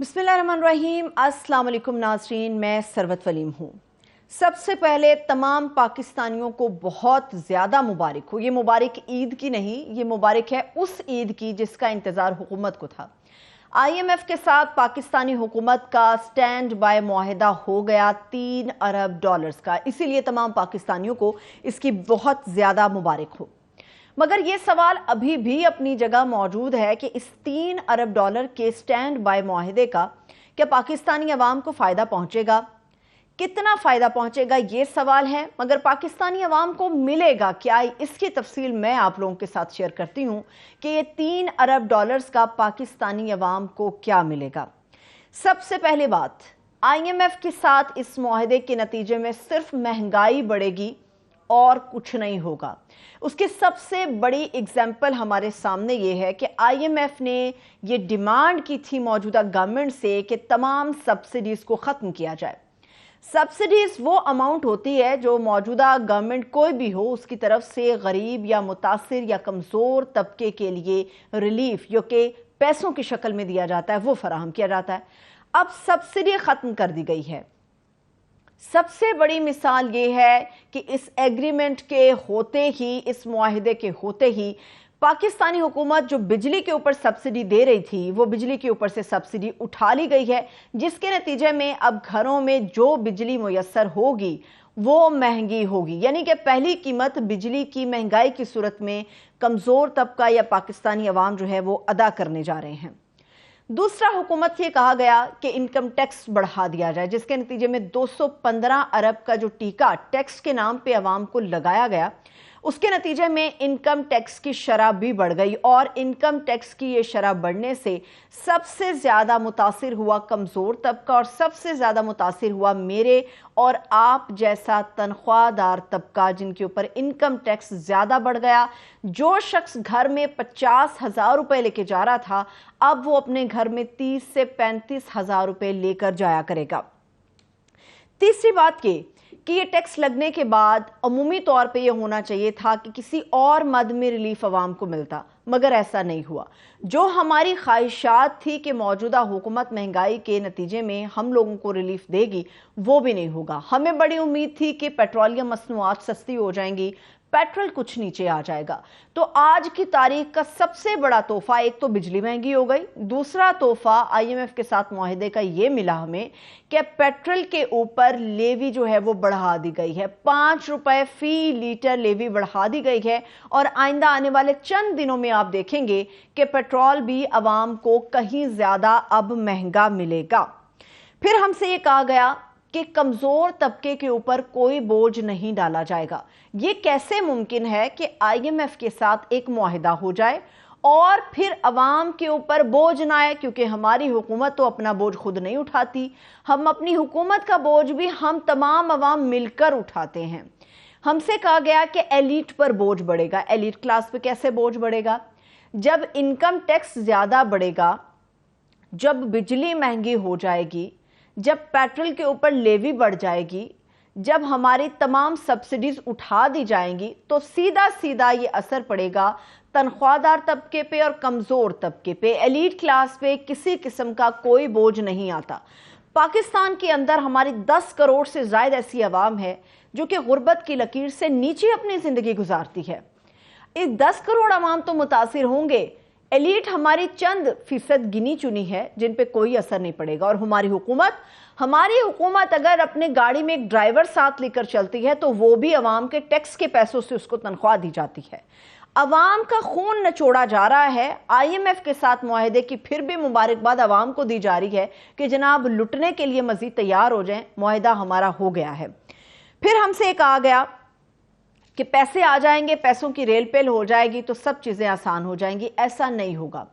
बिस्मिल्लाहिर्रहमानिर्रहीम। अस्सलाम वालेकुम नाज़रीन, मैं सरवत वलीम हूँ। सबसे पहले तमाम पाकिस्तानियों को बहुत ज़्यादा मुबारक हो। ये मुबारक ईद की नहीं, ये मुबारक है उस ईद की जिसका इंतज़ार हुकूमत को था। IMF के साथ पाकिस्तानी हुकूमत का स्टैंड बाय मुआहिदा हो गया $3 अरब का, इसीलिए तमाम पाकिस्तानियों को इसकी बहुत ज़्यादा मुबारक हो। मगर ये सवाल अभी भी अपनी जगह मौजूद है कि इस $3 अरब के स्टैंड बाय मुआहिदे का क्या पाकिस्तानी अवाम को फ़ायदा पहुंचेगा, कितना फ़ायदा पहुंचेगा, ये सवाल है। मगर पाकिस्तानी अवाम को मिलेगा क्या, इसकी तफसील मैं आप लोगों के साथ शेयर करती हूँ कि ये $3 अरब का पाकिस्तानी अवाम को क्या मिलेगा। सबसे पहले बात, IMF के साथ इस मुआहिदे के नतीजे में सिर्फ महंगाई बढ़ेगी और कुछ नहीं होगा। उसकी सबसे बड़ी एग्जाम्पल हमारे सामने ये है कि IMF ने ये डिमांड की थी मौजूदा गवर्नमेंट से कि तमाम सब्सिडीज को ख़त्म किया जाए। सब्सिडीज वो अमाउंट होती है जो मौजूदा गवर्नमेंट कोई भी हो उसकी तरफ से गरीब या मुतासिर या कमज़ोर तबके के लिए रिलीफ जो कि पैसों की शक्ल में दिया जाता है वो फराहम किया जाता है। अब सब्सिडी ख़त्म कर दी गई है। सबसे बड़ी मिसाल ये है कि इस एग्रीमेंट के होते ही, इस मुआहिदे के होते ही पाकिस्तानी हुकूमत जो बिजली के ऊपर सब्सिडी दे रही थी वो बिजली के ऊपर से सब्सिडी उठा ली गई है, जिसके नतीजे में अब घरों में जो बिजली मुयस्सर होगी वो महंगी होगी। यानी कि पहली कीमत बिजली की महंगाई की सूरत में कमज़ोर तबका या पाकिस्तानी अवाम जो है वो अदा करने जा रहे हैं। दूसरा, हुकूमत से कहा गया कि इनकम टैक्स बढ़ा दिया जाए, जिसके नतीजे में 215 अरब का जो टीका टैक्स के नाम पे अवाम को लगाया गया उसके नतीजे में इनकम टैक्स की शरह भी बढ़ गई। और इनकम टैक्स की ये शरह बढ़ने से सबसे ज़्यादा मुतासिर हुआ कमज़ोर तबका और सबसे ज़्यादा मुतासिर हुआ मेरे और आप जैसा तनख्वाहदार तबका, जिनके ऊपर इनकम टैक्स ज़्यादा बढ़ गया। जो शख्स घर में 50,000 रुपये लेके जा रहा था अब वो अपने घर में 30 से 35,000 रुपये लेकर जाया करेगा। तीसरी बात ये कि ये टैक्स लगने के बाद अमूमी तौर पे ये होना चाहिए था कि किसी और मद में रिलीफ अवाम को मिलता, मगर ऐसा नहीं हुआ। जो हमारी ख्वाहिशात थी कि मौजूदा हुकूमत महंगाई के नतीजे में हम लोगों को रिलीफ देगी वो भी नहीं होगा। हमें बड़ी उम्मीद थी कि पेट्रोलियम मसनूआत सस्ती हो जाएंगी, पेट्रोल कुछ नीचे आ जाएगा। तो आज की तारीख का सबसे बड़ा तोहफा, एक तो बिजली महंगी हो गई, दूसरा तोहफा IMF के साथ मुआहिदे का ये मिला हमें कि पेट्रोल के ऊपर लेवी जो है वो बढ़ा दी गई है। 5 रुपए फी लीटर लेवी बढ़ा दी गई है और आइंदा आने वाले चंद दिनों में आप देखेंगे कि पेट्रोल भी अवाम को कहीं ज्यादा अब महंगा मिलेगा। फिर हमसे ये कहा गया कि कमजोर तबके के ऊपर कोई बोझ नहीं डाला जाएगा। ये कैसे मुमकिन है कि IMF के साथ एक मुआहिदा हो जाए और फिर अवाम के ऊपर बोझ ना आए, क्योंकि हमारी हुकूमत तो अपना बोझ खुद नहीं उठाती। हम अपनी हुकूमत का बोझ भी हम तमाम अवाम मिलकर उठाते हैं। हमसे कहा गया कि एलीट पर बोझ बढ़ेगा। एलीट क्लास पे कैसे बोझ बढ़ेगा? जब इनकम टैक्स ज्यादा बढ़ेगा, जब बिजली महंगी हो जाएगी, जब पेट्रोल के ऊपर लेवी बढ़ जाएगी, जब हमारी तमाम सब्सिडीज उठा दी जाएंगी, तो सीधा सीधा ये असर पड़ेगा तनख्वाहदार तबके पे और कमजोर तबके पे। एलीट क्लास पे किसी किस्म का कोई बोझ नहीं आता। पाकिस्तान के अंदर हमारी 10 करोड़ से ज्यादा ऐसी आवाम है जो कि गुर्बत की लकीर से नीचे अपनी जिंदगी गुजारती है। इस 10 करोड़ आवाम तो मुतासिर होंगे, एलीट हमारी चंद फीसद गिनी चुनी है जिन पे कोई असर नहीं पड़ेगा। और हमारी हुकूमत अगर अपने गाड़ी में एक ड्राइवर साथ लेकर चलती है तो वो भी अवाम के टैक्स के पैसों से उसको तनख्वाह दी जाती है। अवाम का खून नचोड़ा जा रहा है। IMF के साथ मुआहिदे की फिर भी मुबारकबाद अवाम को दी जा रही है कि जनाब लुटने के लिए मजीद तैयार हो जाएं, मुआहिदा हमारा हो गया है। फिर हमसे कहा गया कि पैसे आ जाएंगे, पैसों की रेल पेल हो जाएगी तो सब चीज़ें आसान हो जाएंगी। ऐसा नहीं होगा।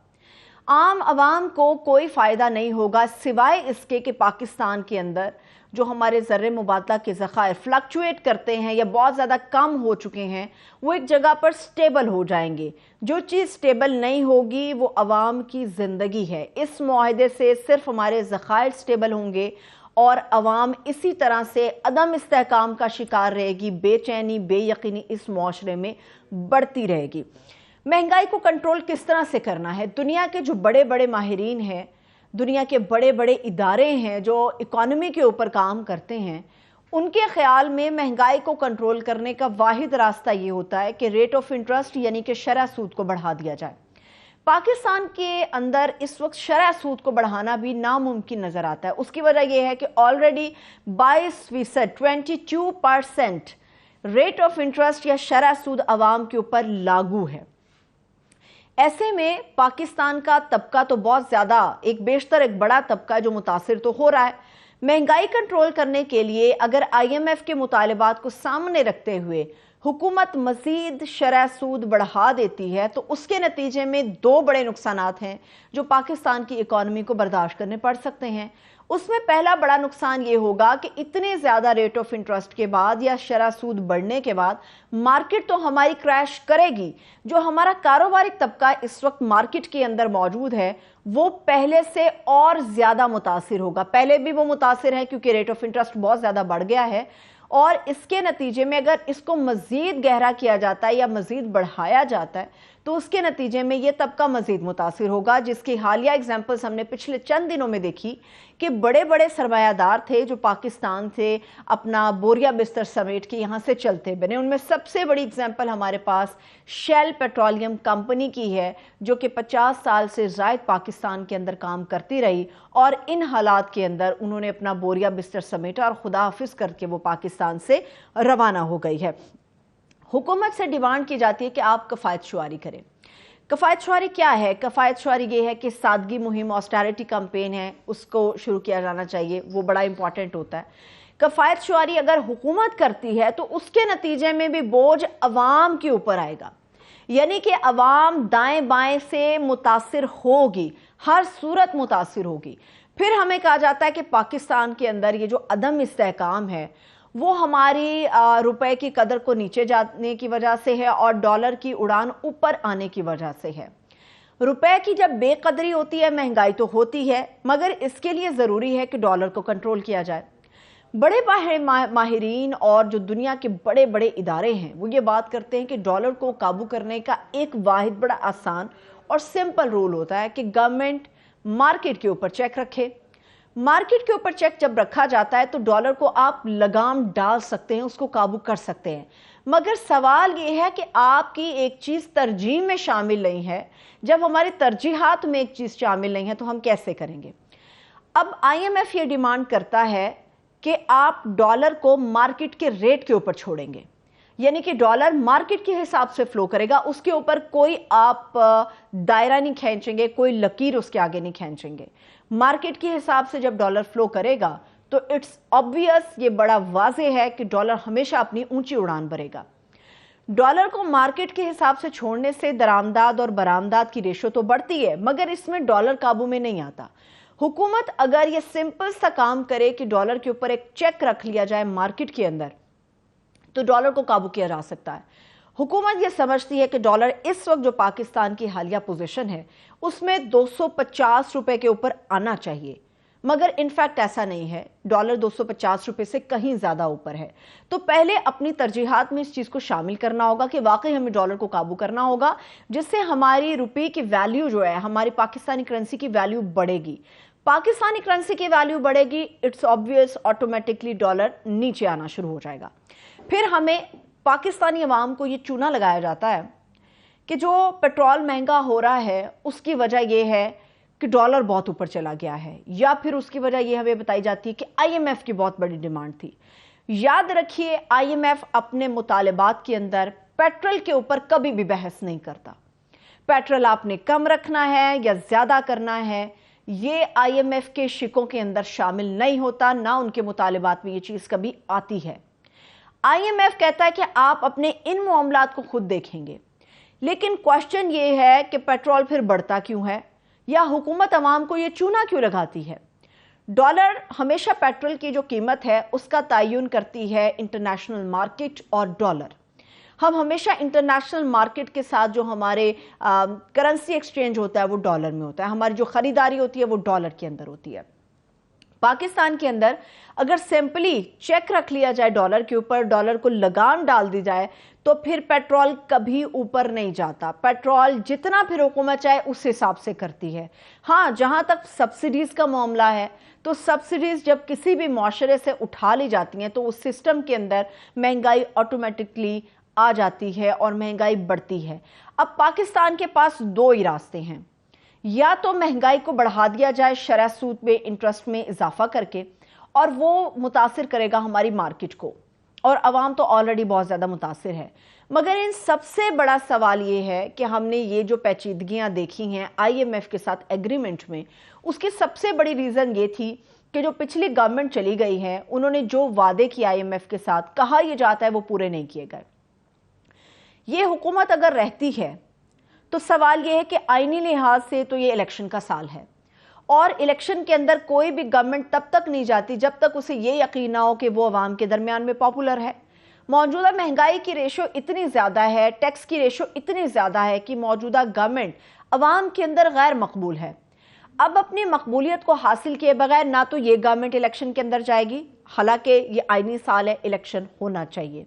आम आवाम को कोई फ़ायदा नहीं होगा सिवाय इसके कि पाकिस्तान के अंदर जो हमारे ज़र्रे मुबादला के ज़खायर फ्लक्चुएट करते हैं या बहुत ज़्यादा कम हो चुके हैं वो एक जगह पर स्टेबल हो जाएंगे। जो चीज़ स्टेबल नहीं होगी वो अवाम की ज़िंदगी है। इस मुआहिदे से सिर्फ हमारे ज़खायर स्टेबल होंगे और अवाम इसी तरह से अदम इस्तेहकाम का शिकार रहेगी। बेचैनी, बेयकीनी इस मुआशरे में बढ़ती रहेगी। महंगाई को कंट्रोल किस तरह से करना है? दुनिया के जो बड़े बड़े माहिरीन हैं दुनिया के बड़े बड़े इदारे हैं जो इकोनॉमी के ऊपर काम करते हैं, उनके ख्याल में महंगाई को कंट्रोल करने का वाहिद रास्ता ये होता है कि रेट ऑफ इंटरेस्ट यानी कि शरह सूद को बढ़ा दिया जाए। पाकिस्तान के अंदर इस वक्त शरह सूद को बढ़ाना भी नामुमकिन नजर आता है। उसकी वजह यह है कि ऑलरेडी 22% 22% रेट ऑफ इंटरेस्ट या शरह सूद अवाम के ऊपर लागू है। ऐसे में पाकिस्तान का तबका तो बहुत ज्यादा, एक बेशतर एक बड़ा तबका जो मुतासिर तो हो रहा है। महंगाई कंट्रोल करने के लिए अगर IMF के मुतालबात को सामने रखते हुए हुकूमत मजीद शरह सूद बढ़ा देती है तो उसके नतीजे में दो बड़े नुकसानात हैं जो पाकिस्तान की इकॉनमी को बर्दाश्त करने पड़ सकते हैं। उसमें पहला बड़ा नुकसान ये होगा कि इतने ज़्यादा रेट ऑफ इंटरेस्ट के बाद या शरह सूद बढ़ने के बाद मार्केट तो हमारी क्रैश करेगी। जो हमारा कारोबारी तबका इस वक्त मार्केट के अंदर मौजूद है वो पहले से और ज़्यादा मुतासिर होगा। पहले भी वो मुतासिर है क्योंकि रेट ऑफ इंटरेस्ट बहुत ज़्यादा बढ़ गया है, और इसके नतीजे में अगर इसको मज़ीद गहरा किया जाता है या मज़ीद बढ़ाया जाता है तो उसके नतीजे में ये तबका मज़ीद मुतासिर होगा, जिसकी हालिया एग्जाम्पल्स हमने पिछले चंद दिनों में देखी कि बड़े बड़े सरमायादार थे जो पाकिस्तान से अपना बोरिया बिस्तर समेट के यहाँ से चलते बने। उनमें सबसे बड़ी एग्जाम्पल हमारे पास शेल पेट्रोलियम कंपनी की है जो कि 50 साल से ज़ायद पाकिस्तान के अंदर काम करती रही और इन हालात के अंदर उन्होंने अपना बोरिया बिस्तर समेटा और खुदा हाफिज करके वो पाकिस्तान से रवाना हो गई है। हुकूमत से डिमांड की जाती है कि आप कफ़ायत शुआरी करें। कफ़ायत शुआरी क्या है? कफ़ायत शुआरी ये है कि सादगी मुहिम, ऑस्टेरिटी कैंपेन है, उसको शुरू किया जाना चाहिए, वो बड़ा इंपॉर्टेंट होता है। कफ़ायत शुआरी अगर हुकूमत करती है तो उसके नतीजे में भी बोझ अवाम के ऊपर आएगा, यानी कि अवाम दाएं बाएं से मुतासिर होगी, हर सूरत मुतासिर होगी। फिर हमें कहा जाता है कि पाकिस्तान के अंदर ये जो अदम इस्तेहकाम है वो हमारी रुपए की कदर को नीचे जाने की वजह से है और डॉलर की उड़ान ऊपर आने की वजह से है। रुपए की जब बेकदरी होती है महंगाई तो होती है, मगर इसके लिए ज़रूरी है कि डॉलर को कंट्रोल किया जाए। बड़े माहिरीन और जो दुनिया के बड़े बड़े इदारे हैं वो ये बात करते हैं कि डॉलर को काबू करने का एक वाहिद बड़ा आसान और सिंपल रूल होता है कि गवर्नमेंट मार्केट के ऊपर चेक रखे। मार्केट के ऊपर चेक जब रखा जाता है तो डॉलर को आप लगाम डाल सकते हैं, उसको काबू कर सकते हैं। मगर सवाल ये है कि आपकी एक चीज़ तरजीह में शामिल नहीं है। जब हमारी तरजीहात में एक चीज़ शामिल नहीं है तो हम कैसे करेंगे? अब IMF ये डिमांड करता है कि आप डॉलर को मार्केट के रेट के ऊपर छोड़ेंगे, यानी कि डॉलर मार्केट के हिसाब से फ्लो करेगा, उसके ऊपर कोई आप दायरा नहीं खींचेंगे, कोई लकीर उसके आगे नहीं खींचेंगे। मार्केट के हिसाब से जब डॉलर फ्लो करेगा तो इट्स ऑब्वियस, ये बड़ा वाजे है कि डॉलर हमेशा अपनी ऊंची उड़ान भरेगा। डॉलर को मार्केट के हिसाब से छोड़ने से दरामदाद और बरामदाद की रेशो तो बढ़ती है, मगर इसमें डॉलर काबू में नहीं आता। हुकूमत अगर ये सिंपल सा काम करे कि डॉलर के ऊपर एक चेक रख लिया जाए मार्केट के अंदर तो डॉलर को काबू किया जा सकता है। हुकूमत ये समझती है कि डॉलर इस वक्त जो पाकिस्तान की हालिया पोजीशन है उसमें 250 रुपए के ऊपर आना चाहिए, मगर इनफैक्ट ऐसा नहीं है। डॉलर 250 रुपए से कहीं ज़्यादा ऊपर है। तो पहले अपनी तरजीहात में इस चीज़ को शामिल करना होगा कि वाकई हमें डॉलर को काबू करना होगा, जिससे हमारी रुपये की वैल्यू जो है, हमारी पाकिस्तानी करेंसी की वैल्यू बढ़ेगी। पाकिस्तानी करेंसी की वैल्यू बढ़ेगी, इट्स ऑब्वियस ऑटोमेटिकली डॉलर नीचे आना शुरू हो जाएगा। फिर हमें पाकिस्तानी अवाम को ये चूना लगाया जाता है कि जो पेट्रोल महंगा हो रहा है उसकी वजह यह है कि डॉलर बहुत ऊपर चला गया है, या फिर उसकी वजह यह हमें बताई जाती है कि IMF की बहुत बड़ी डिमांड थी। याद रखिए, IMF अपने मुतालबात के अंदर पेट्रोल के ऊपर कभी भी बहस नहीं करता। पेट्रोल आपने कम रखना है या ज़्यादा करना है, ये IMF के शिकों के अंदर शामिल नहीं होता, ना उनके मुतालबात में ये चीज़ कभी आती है। IMF कहता है कि आप अपने इन मामलात को खुद देखेंगे, लेकिन क्वेश्चन ये है कि पेट्रोल फिर बढ़ता क्यों है, या हुकूमत अवाम को ये चूना क्यों लगाती है? डॉलर हमेशा पेट्रोल की जो कीमत है उसका तयन करती है इंटरनेशनल मार्केट और डॉलर। हम हमेशा इंटरनेशनल मार्केट के साथ जो हमारे करेंसी एक्सचेंज होता है वो डॉलर में होता है, हमारी जो ख़रीदारी होती है वो डॉलर के अंदर होती है। पाकिस्तान के अंदर अगर सिंपली चेक रख लिया जाए डॉलर के ऊपर, डॉलर को लगाम डाल दी जाए, तो फिर पेट्रोल कभी ऊपर नहीं जाता। पेट्रोल जितना फिर हुकूमत चाहे उस हिसाब से करती है। हाँ, जहां तक सब्सिडीज का मामला है, तो सब्सिडीज जब किसी भी मुआशरे से उठा ली जाती हैं तो उस सिस्टम के अंदर महंगाई ऑटोमेटिकली आ जाती है और महंगाई बढ़ती है। अब पाकिस्तान के पास दो ही रास्ते हैं, या तो महंगाई को बढ़ा दिया जाए शरह सूद में, इंटरेस्ट में इजाफा करके, और वो मुतासिर करेगा हमारी मार्केट को, और अवाम तो ऑलरेडी बहुत ज़्यादा मुतासिर है। मगर इन सबसे बड़ा सवाल ये है कि हमने ये जो पेचीदगियाँ देखी हैं IMF के साथ एग्रीमेंट में, उसकी सबसे बड़ी रीज़न ये थी कि जो पिछली गवर्नमेंट चली गई है, उन्होंने जो वादे किए IMF के साथ, कहा यह जाता है वो पूरे नहीं किए गए। ये हुकूमत अगर रहती है तो सवाल यह है कि आईनी लिहाज से तो ये इलेक्शन का साल है, और इलेक्शन के अंदर कोई भी गवर्नमेंट तब तक नहीं जाती जब तक उसे ये यकीन ना हो कि वो अवाम के दरमियान में पॉपुलर है। मौजूदा महंगाई की रेशो इतनी ज़्यादा है, टैक्स की रेशो इतनी ज़्यादा है कि मौजूदा गवर्नमेंट अवाम के अंदर गैर मकबूल है। अब अपनी मकबूलियत को हासिल किए बगैर ना तो ये गवर्नमेंट इलेक्शन के अंदर जाएगी, हालांकि ये आईनी साल है, इलेक्शन होना चाहिए,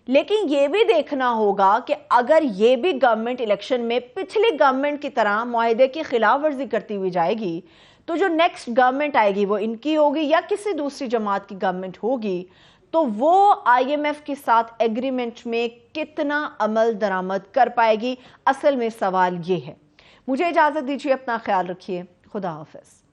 लेकिन यह भी देखना होगा कि अगर ये भी गवर्नमेंट इलेक्शन में पिछली गवर्नमेंट की तरह मुआहदे की खिलाफ वर्जी करती हुई जाएगी, तो जो नेक्स्ट गवर्नमेंट आएगी वो इनकी होगी या किसी दूसरी जमात की गवर्नमेंट होगी, तो वो IMF के साथ एग्रीमेंट में कितना अमल दरामद कर पाएगी। असल में सवाल ये है। मुझे इजाजत दीजिए, अपना ख्याल रखिए, खुदा हाफिज।